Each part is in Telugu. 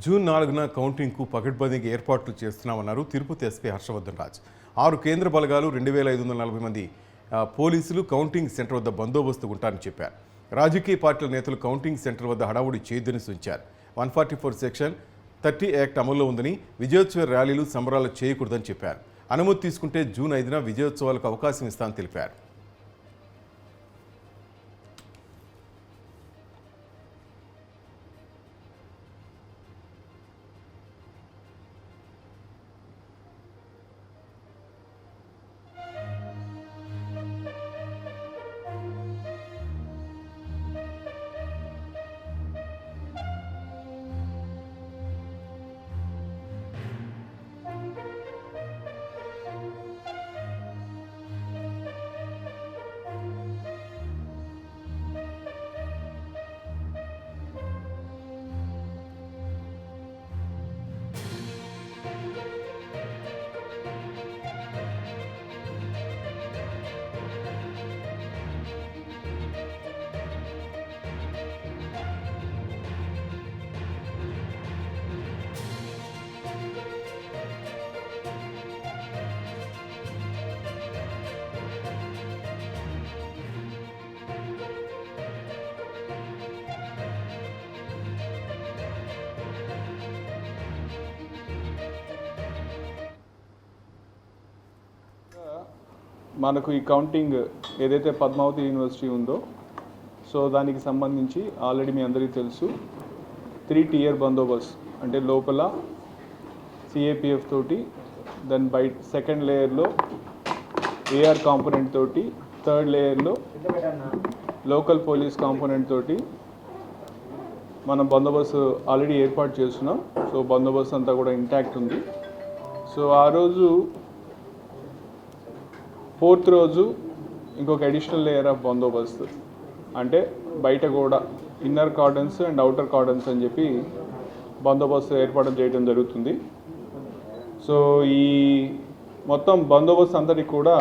జూన్ 4న కౌంటింగ్కు పకడ్బందీగా ఏర్పాట్లు చేస్తున్నామన్నారు తిరుపతి ఎస్పీ హర్షవర్ధన్ రాజ్. 6 కేంద్ర బలగాలు 2540 మంది పోలీసులు కౌంటింగ్ సెంటర్ వద్ద బందోబస్తు ఉంటారని చెప్పారు. రాజకీయ పార్టీల నేతలు కౌంటింగ్ సెంటర్ వద్ద హడావుడి చేయొద్దని సూచించారు. 144 సెక్షన్ 30 యాక్ట్ అమల్లో ఉందని, విజయోత్సవ ర్యాలీలు సంబరాలు చేయకూడదని చెప్పారు. అనుమతి తీసుకుంటే జూన్ 5న విజయోత్సవాలకు అవకాశం ఇస్తామని తెలిపారు. మనకు ఈ కౌంటింగ్ ఏదైతే పద్మావతి యూనివర్సిటీ ఉందో సో దానికి సంబంధించి ఆల్రెడీ మీ అందరికీ తెలుసు 3 టియర్ బందోబస్తు అంటే లోపల సిఏపిఎఫ్ తోటి దెన్ బయట సెకండ్ లేయర్లో ఏఆర్ కాంపోనెంట్ తోటి థర్డ్ లేయర్లో లోకల్ పోలీస్ కాంపోనెంట్ తోటి మనం బందోబస్తు ఆల్రెడీ ఏర్పాటు చేస్తున్నాం. సో బందోబస్తు అంతా కూడా ఇంటాక్ట్ ఉంది. సో ఆ రోజు 4th రోజు ఇంకొక అడిషనల్ లేయర్ ఆఫ్ బందోబస్తు అంటే బయట కూడా inner cordons and outer cordons అని చెప్పి బందోబస్తు ఏర్పాటు చేయడం జరుగుతుంది. సో ఈ మొత్తం బందోబస్తు అందరికి కూడా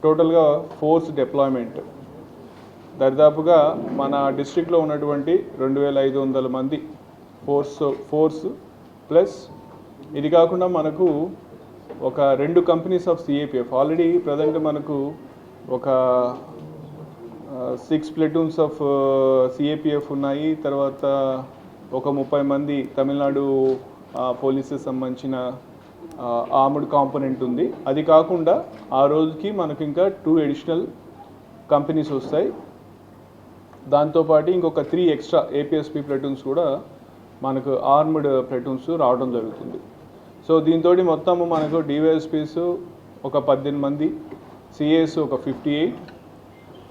టోటల్గా ఫోర్స్ డిప్లాయ్మెంట్ దరిదాపుగా మన డిస్ట్రిక్ట్లో ఉన్నటువంటి 2500 మంది ఫోర్స్ ప్లస్ ఇది కాకుండా మనకు ఒక 2 companies of CAPF already present మనకు ఒక 6 ప్లటూన్స్ ఆఫ్ సిఏపిఎఫ్ ఉన్నాయి. తర్వాత ఒక 30 మంది తమిళనాడు పోలీసెస్ సంబంధించిన ఆర్మ్డ్ కాంపోనెంట్ ఉంది. అది కాకుండా ఆ రోజుకి మనకు ఇంకా 2 అడిషనల్ కంపెనీస్ వస్తాయి. దాంతోపాటు ఇంకొక 3 ఎక్స్ట్రా ఏపీఎస్పీ ప్లటూన్స్ కూడా మనకు ఆర్మ్డ్ ప్లటూన్స్ రావడం జరుగుతుంది. సో దీంతో మొత్తము మనకు డివైఎస్పీస్ ఒక 18 మంది, సిఏఎస్ ఒక 58,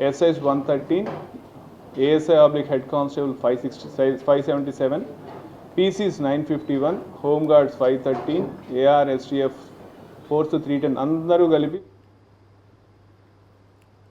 SIs 113, ASI oblique head constable 577, PCs 951, home guards 513, AR STF force 310 అందరూ కలిపి